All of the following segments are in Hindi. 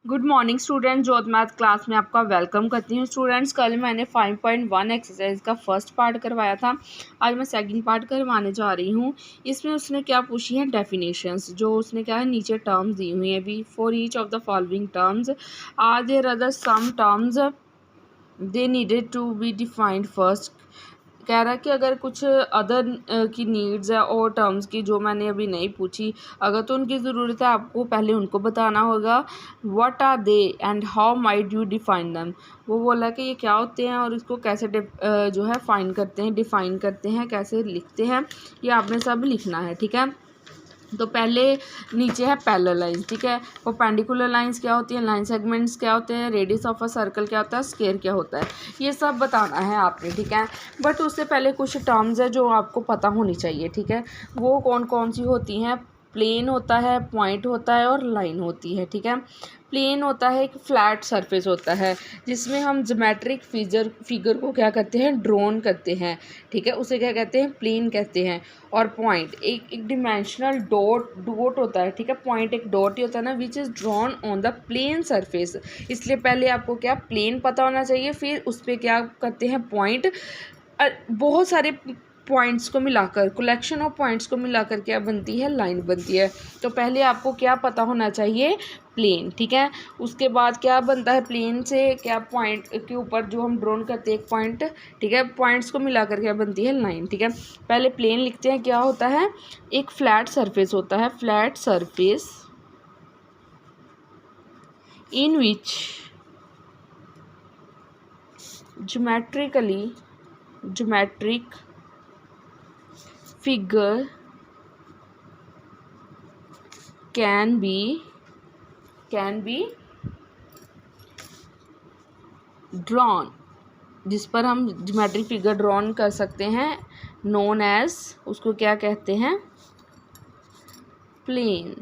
गुड मॉर्निंग स्टूडेंट, ज्योत मैथ क्लास में आपका वेलकम करती हूँ। स्टूडेंट्स, कल मैंने 5.1 एक्सरसाइज का फर्स्ट पार्ट करवाया था। आज मैं सेकंड पार्ट करवाने जा रही हूँ। इसमें उसने क्या पूछी है, डेफिनेशंस। जो उसने क्या है, नीचे टर्म्स दी हुई हैं। Be for each of the following terms are there other some terms they needed to be defined first. कह रहा है कि अगर कुछ अदर की नीड्स है और टर्म्स की जो मैंने अभी नहीं पूछी, अगर तो उनकी ज़रूरत है, आपको पहले उनको बताना होगा। What are they and how might you define them. वो बोला कि ये क्या होते हैं और इसको कैसे जो है फाइन करते हैं, डिफ़ाइन करते हैं, कैसे लिखते हैं, ये आपने सब लिखना है। ठीक है, तो पहले नीचे है पैरेलल लाइंस। ठीक है, परपेंडिकुलर लाइंस क्या होती है, लाइन सेगमेंट्स क्या होते हैं, रेडियस ऑफ अ सर्कल क्या होता है, स्क्वायर क्या होता है, ये सब बताना है आपने। ठीक है, बट उससे पहले कुछ टर्म्स है जो आपको पता होनी चाहिए। ठीक है, वो कौन कौन सी होती हैं। प्लेन होता है, पॉइंट होता है और लाइन होती है। ठीक है, प्लेन होता है एक फ्लैट सरफेस होता है जिसमें हम ज्योमेट्रिक फिगर को क्या करते हैं, ड्रॉन करते हैं। ठीक है, उसे क्या कहते हैं, प्लेन कहते हैं। और पॉइंट एक डिमेंशनल डॉट होता है। ठीक है, पॉइंट एक डॉट ही होता है ना, which is drawn on the plane surface. इसलिए पहले आपको क्या प्लेन पता होना चाहिए, फिर उस पर क्या करते हैं, पॉइंट। बहुत सारे पॉइंट्स को मिलाकर, कलेक्शन ऑफ पॉइंट्स को मिलाकर क्या बनती है, लाइन बनती है। तो पहले आपको क्या पता होना चाहिए, प्लेन। ठीक है, उसके बाद क्या बनता है, प्लेन से क्या, पॉइंट के ऊपर जो हम ड्रॉन करते हैं एक पॉइंट। ठीक है, पॉइंट्स को मिलाकर क्या बनती है, लाइन। ठीक है, पहले प्लेन लिखते हैं। क्या होता है, एक फ्लैट सरफेस होता है, flat surface in which geometric figure can be drawn, जिस पर हम ज्योमेट्रिक फिगर ड्रॉन कर सकते हैं, नोन एज, उसको क्या कहते हैं, प्लेन।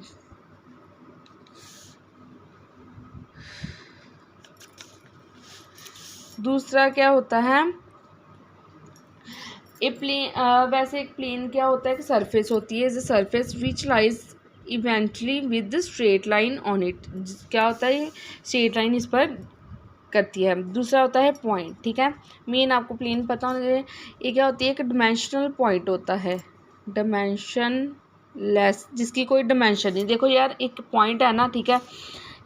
दूसरा क्या होता है, ए प्लेन। वैसे एक प्लेन क्या होता है कि सरफेस होती है, surface which lies इवेंटली with straight line on it. क्या होता है, स्ट्रेट लाइन इस पर करती है। दूसरा होता है पॉइंट। ठीक है, मेन आपको प्लेन पता होना चाहिए। ये क्या होती है, एक डिमेंशनल पॉइंट होता है, डिमेंशन लेस, जिसकी कोई डिमेंशन नहीं। देखो यार, एक पॉइंट है ना, ठीक है,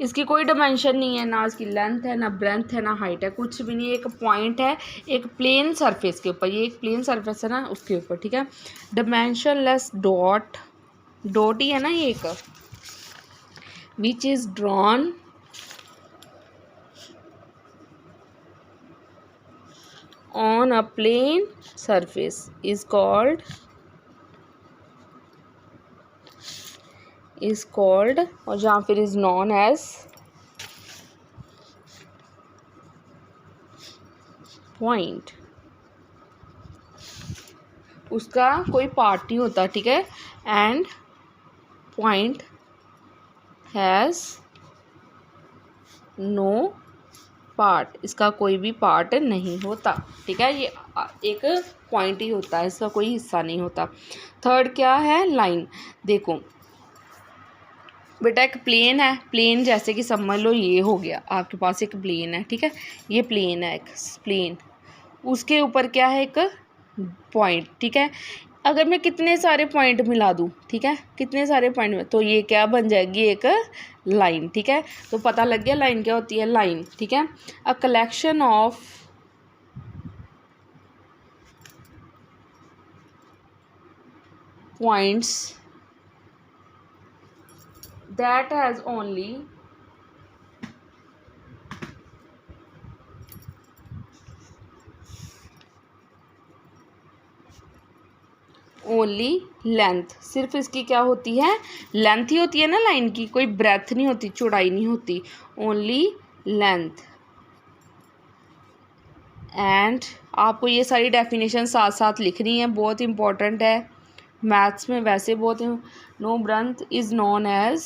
इसकी कोई डिमेंशन नहीं है, ना इसकी लेंथ है, ना ब्रेंथ है, ना हाइट है, कुछ भी नहीं। एक पॉइंट है एक प्लेन सरफेस के ऊपर, ये एक प्लेन सरफेस है ना, उसके ऊपर। ठीक है, डिमेंशन लेस डॉट ही है ना ये एक, विच is drawn on a plane surface is called और जहाँ फिर is known as point। उसका कोई पार्ट नहीं होता। ठीक है, end point has no part, इसका कोई भी पार्ट नहीं होता। ठीक है, ये एक पॉइंट ही होता है, इसका कोई हिस्सा नहीं होता। थर्ड क्या है, लाइन। देखो बेटा, एक प्लेन है, प्लेन जैसे कि समझ लो ये हो गया, आपके पास एक प्लेन है। ठीक है, ये प्लेन है, एक प्लेन, उसके ऊपर क्या है, एक पॉइंट। ठीक है, अगर मैं कितने सारे पॉइंट मिला दूँ, ठीक है, कितने सारे पॉइंट में, तो ये क्या बन जाएगी, एक लाइन। ठीक है, तो पता लग गया लाइन क्या होती है, लाइन। ठीक है, a collection of points that has only length, सिर्फ इसकी क्या होती है, लेंथ ही होती है ना लाइन की, कोई ब्रेथ नहीं होती, चौड़ाई नहीं होती, ओनली लेंथ। एंड आपको ये सारी डेफिनेशन साथ साथ लिखनी है, बहुत इंपॉर्टेंट है मैथ्स में, वैसे बहुत। No breadth is known as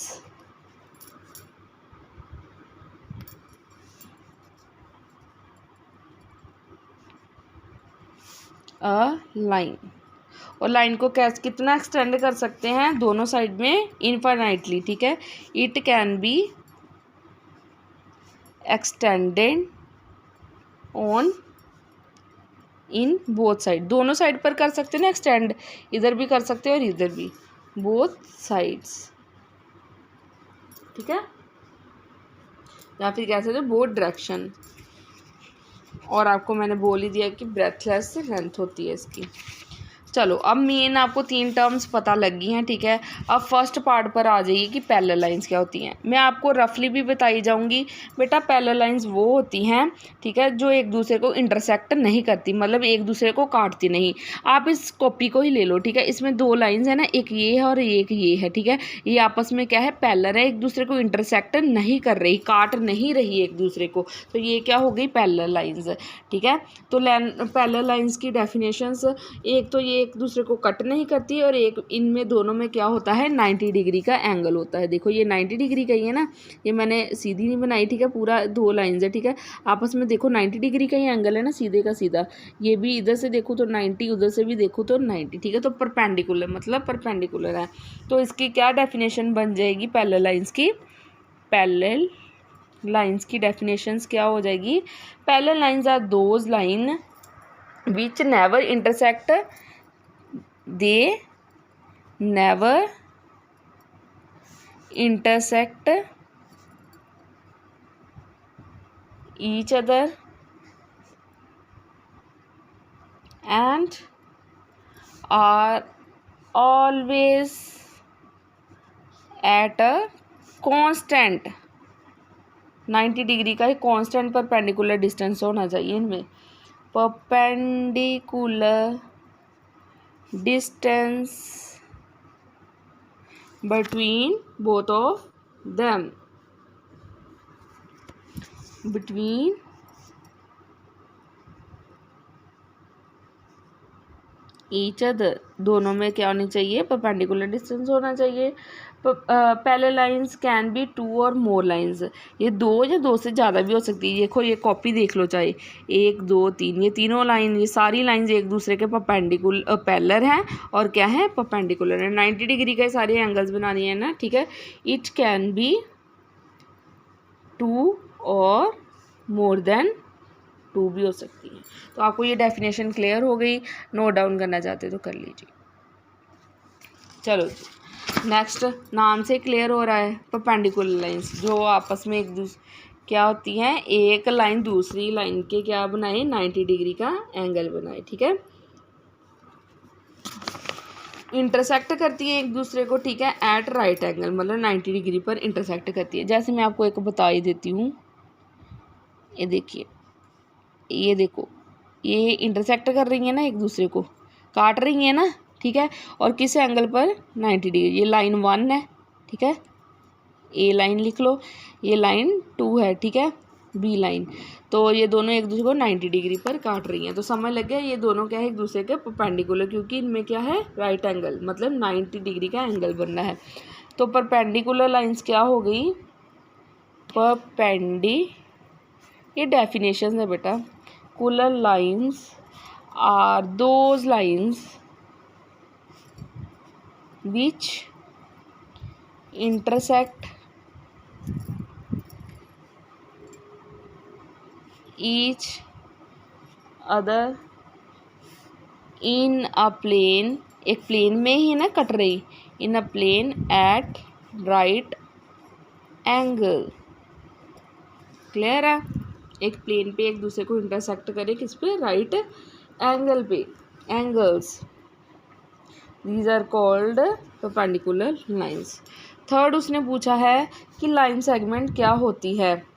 a line. और लाइन को कैसे कितना एक्सटेंड कर सकते हैं, दोनों साइड में इनफाइनाइटली। ठीक है, it can be extended on in both side, दोनों साइड पर कर सकते हैं ना एक्सटेंड, इधर भी कर सकते हैं और इधर भी, बोथ साइड्स, ठीक है, या फिर कह सकते हैं बोथ डायरेक्शन। और आपको मैंने बोल ही दिया कि ब्रेथलेस लेंथ होती है इसकी। चलो अब मेन आपको 3 टर्म्स पता लग गई हैं, ठीक है। अब फर्स्ट पार्ट पर आ जाइए कि पैरेलल लाइंस क्या होती हैं। मैं आपको रफली भी बताई जाऊंगी बेटा। पैरेलल लाइंस वो होती हैं, ठीक है, जो एक दूसरे को इंटरसेक्ट नहीं करती, मतलब एक दूसरे को काटती नहीं। आप इस कॉपी को ही ले लो, ठीक है। इसमें 2 लाइन्स है ना, एक ये है और एक ये है, ठीक है। ये आपस में क्या है, पैरेलल है, एक दूसरे को इंटरसेक्ट नहीं कर रही, काट नहीं रही एक दूसरे को, तो ये क्या हो गई, पैरेलल लाइंस, ठीक है। तो पैरेलल लाइंस की डेफिनेशंस, एक तो ये एक दूसरे को कट नहीं करती, और एक इनमें दोनों में क्या होता है, 90 डिग्री का एंगल होता है। देखो ये 90 डिग्री का ही है ना, ये मैंने सीधी नहीं बनाई, ठीक है, पूरा 2 लाइंस है, ठीक है। आपस में देखो 90 डिग्री का ही एंगल है ना, सीधे का सीधा। ये भी इधर से देखूँ तो 90, उधर से भी देखूँ तो 90, ठीक है। तो परपेंडिकुलर मतलब परपेंडिकुलर है। तो इसकी क्या डेफिनेशन बन जाएगी पैरेलल लाइंस की, पैरेलल लाइंस की डेफिनेशंस क्या हो जाएगी, parallel lines are those line which never intersect, they never intersect each other and are always at a constant 90 degree का ही कांस्टेंट परपेंडिकुलर डिस्टेंस होना चाहिए इनमें, perpendicular distance between both of them, between each other, दोनों में क्या होनी चाहिए, परपेंडिकुलर डिस्टेंस होना चाहिए। पैरेलल लाइंस कैन बी 2 और मोर लाइंस, ये 2 या 2 से ज़्यादा भी हो सकती है। देखो ये कॉपी देख लो, चाहे 1 2 3, ये तीनों लाइन, ये सारी लाइंस एक दूसरे के परपेंडिकुलर पैरेलल हैं और क्या है, परपेंडिकुलर है। 90 डिग्री के सारे एंगल्स बनानी है ना, ठीक है। इट कैन बी 2 और मोर देन 2 भी हो सकती है। तो आपको ये डेफिनेशन क्लियर हो गई, नोट डाउन करना चाहते तो कर लीजिए। चलो नेक्स्ट, नाम से क्लियर हो रहा है, परपेंडिकुलर लाइंस जो आपस में एक दूसरे क्या होती हैं, एक लाइन दूसरी लाइन के क्या बनाए, 90 डिग्री का एंगल बनाए, ठीक है। इंटरसेक्ट करती है एक दूसरे को, ठीक है, एट राइट एंगल, मतलब 90 डिग्री पर इंटरसेक्ट करती है। जैसे मैं आपको एक बता ही देती हूँ, ये देखिए, ये देखो, ये इंटरसेक्ट कर रही है ना, एक दूसरे को काट रही है ना, ठीक है। और किस एंगल पर, 90 डिग्री। ये लाइन 1 है, ठीक है, ए लाइन लिख लो, ये लाइन 2 है, ठीक है, बी लाइन। तो ये दोनों एक दूसरे को 90 डिग्री पर काट रही हैं। तो समझ लग गया ये दोनों क्या है, एक दूसरे के परपेंडिकुलर, क्योंकि इनमें क्या है, राइट एंगल, मतलब 90 डिग्री का एंगल बनना है। तो परपेंडिकुलर लाइंस क्या हो गई, ये डेफिनेशन है बेटा। कुलर lines are those lines which intersect each other in a plane, एक प्लेन में ही ना कट रही, in a plane at right angle, clear है। एक प्लेन पे एक दूसरे को इंटरसेक्ट करे, किस पे, राइट एंगल पे, angles, these are called perpendicular lines। Third उसने पूछा है कि लाइन सेगमेंट क्या होती है।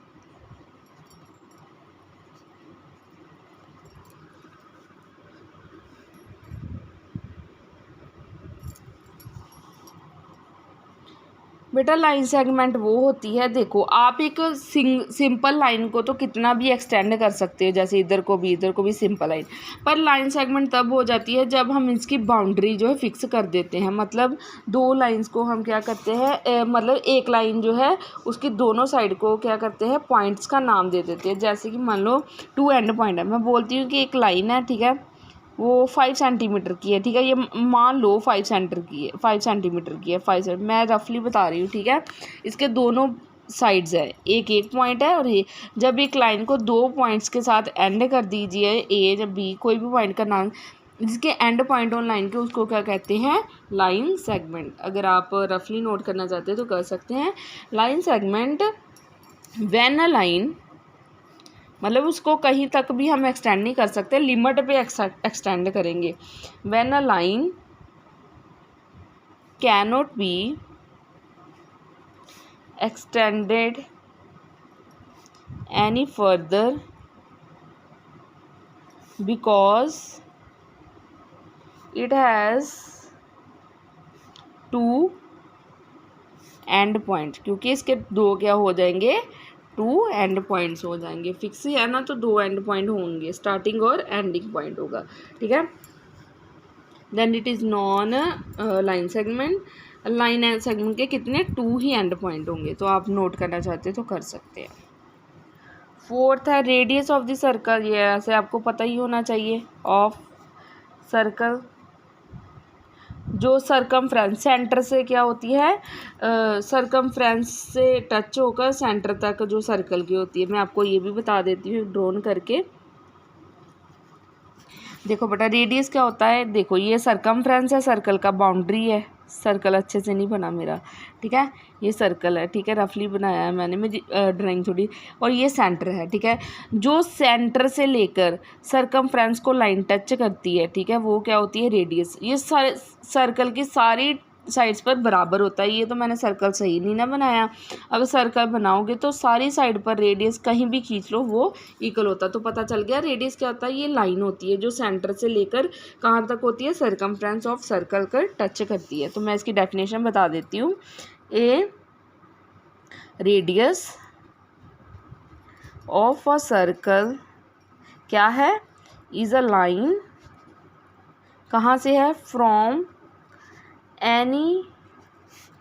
बेटा लाइन सेगमेंट वो होती है, देखो आप एक सिंपल लाइन को तो कितना भी एक्सटेंड कर सकते हो, जैसे इधर को भी सिंपल लाइन, पर लाइन सेगमेंट तब हो जाती है जब हम इसकी बाउंड्री जो है फिक्स कर देते हैं। मतलब 2 लाइंस को हम क्या करते हैं, मतलब एक लाइन जो है उसकी दोनों साइड को क्या करते हैं, पॉइंट्स का नाम दे देते हैं। जैसे कि मान लो 2 एंड पॉइंट है, मैं बोलती हूँ कि एक लाइन है, ठीक है, वो 5 सेंटीमीटर की है, ठीक है, ये मान लो 5 सेंटीमीटर की है, 5 सेंटीमीटर की है, 5 सेंटीमीटर, मैं रफली बता रही हूँ, ठीक है। इसके दोनों साइड्स है, एक एक पॉइंट है और ये जब एक लाइन को दो पॉइंट्स के साथ एंड कर दीजिए, ए जब बी कोई भी पॉइंट का नाम जिसके एंड पॉइंट ऑन लाइन के, उसको क्या कहते हैं, लाइन सेगमेंट। अगर आप रफली नोट करना चाहते हैं तो कर सकते हैं। Line segment when a line, मतलब उसको कहीं तक भी हम एक्सटेंड नहीं कर सकते, लिमिट पे एक्सटेंड करेंगे। When a line cannot be extended any further because it has two end points, क्योंकि इसके दो क्या हो जाएंगे, टू एंड पॉइंट्स हो जाएंगे। फिक्स ही है ना, तो दो एंड पॉइंट होंगे, स्टार्टिंग और एंडिंग पॉइंट होगा, ठीक है। Then it is known line segment. Line and segment के कितने, टू ही एंड पॉइंट होंगे। तो आप नोट करना चाहते हैं तो कर सकते हैं। फोर्थ है रेडियस ऑफ द सर्कल। ये ऐसे आपको पता ही होना चाहिए। ऑफ सर्कल, जो सरकमफ्रेंस सेंटर से क्या होती है, सरकमफ्रेंस से टच होकर सेंटर तक जो सर्कल की होती है। मैं आपको ये भी बता देती हूँ ड्रॉन करके। देखो बेटा, रेडियस क्या होता है, देखो ये सरकमफ्रेंस है, सर्कल का बाउंड्री है। सर्कल अच्छे से नहीं बना मेरा, ठीक है, ये सर्कल है, ठीक है, रफली बनाया है मैंने, मेरी ड्राइंग थोड़ी। और ये सेंटर है, ठीक है। जो सेंटर से लेकर सरकमफ्रेंस को लाइन टच करती है, ठीक है, वो क्या होती है, रेडियस। ये सारे सर्कल की सारी साइड्स पर बराबर होता है। ये तो मैंने सर्कल सही नहीं ना बनाया। अगर सर्कल बनाओगे तो सारी साइड पर रेडियस कहीं भी खींच लो वो इक्वल होता है। तो पता चल गया रेडियस क्या होता है, ये लाइन होती है जो सेंटर से लेकर कहाँ तक होती है, सरकमफ्रेंस ऑफ सर्कल कर टच करती है। तो मैं इसकी डेफिनेशन बता देती हूँ। ए रेडियस ऑफ अ सर्कल क्या है, इज अ लाइन, कहाँ से है, from any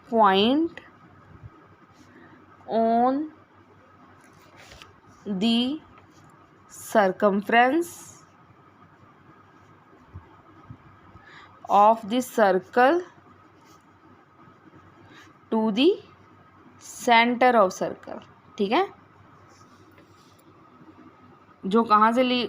point on the circumference of the circle to the center of circle, ठीक है। जो कहाँ से ले,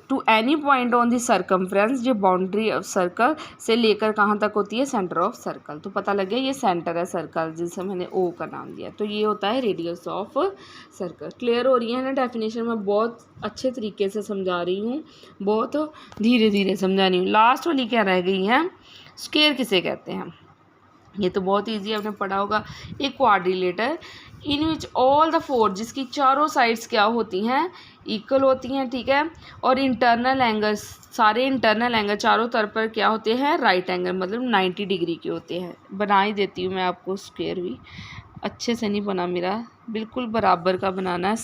to any point on the circumference, जो बाउंड्री ऑफ सर्कल से लेकर कहाँ तक होती है, सेंटर ऑफ सर्कल। तो पता लग गया ये सेंटर है सर्कल, जिसे मैंने ओ का नाम दिया। तो ये होता है रेडियस ऑफ सर्कल। क्लियर हो रही है ना डेफिनेशन? मैं बहुत अच्छे तरीके से समझा रही हूँ, बहुत धीरे धीरे समझा रही हूँ। लास्ट वाली क्या रह गई है, स्क्वायर किसे कहते हैं। ये तो बहुत ईजी आपने पढ़ा होगा। एक quadrilateral in which all the four, जिसकी चारों साइड्स क्या होती हैं, इक्वल होती हैं, ठीक है। और इंटरनल एंगल्स, सारे इंटरनल एंगल चारों तरफ पर क्या होते हैं, राइट एंगल, मतलब 90 डिग्री के होते हैं। बना ही देती हूँ मैं आपको स्क्वायर भी, अच्छे से नहीं बना मेरा, बिल्कुल बराबर का बनाना है,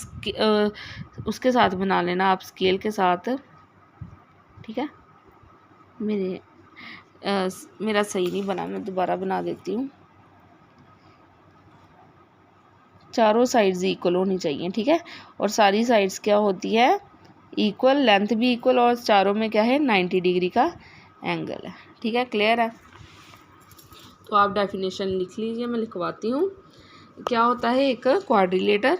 उसके साथ बना लेना आप, स्केल के साथ, ठीक है। मेरा सही नहीं बना, मैं दोबारा बना देती हूँ। चारों साइड्स इक्वल होनी चाहिए, ठीक है। और सारी साइड्स क्या होती है, इक्वल, लेंथ भी इक्वल, और चारों में क्या है, 90 डिग्री का एंगल है, ठीक है। क्लियर है? तो आप डेफिनेशन लिख लीजिए, मैं लिखवाती हूँ। क्या होता है एक quadrilateral,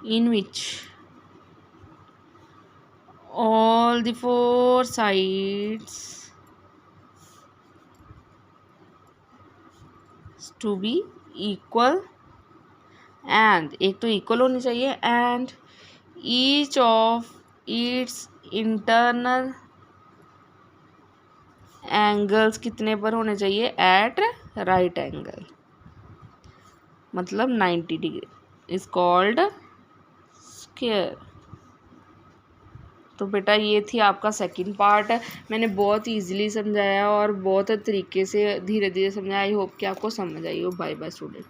in which all the four sides to be equal, and एक तो इक्वल होनी चाहिए, and each of its internal angles कितने पर होने चाहिए, at right angle, मतलब 90 डिग्री, is called square। तो बेटा ये थी आपका सेकंड पार्ट। मैंने बहुत इजीली समझाया और बहुत तरीके से धीरे धीरे समझाया। आई होप कि आपको समझ आई हो। Bye bye student.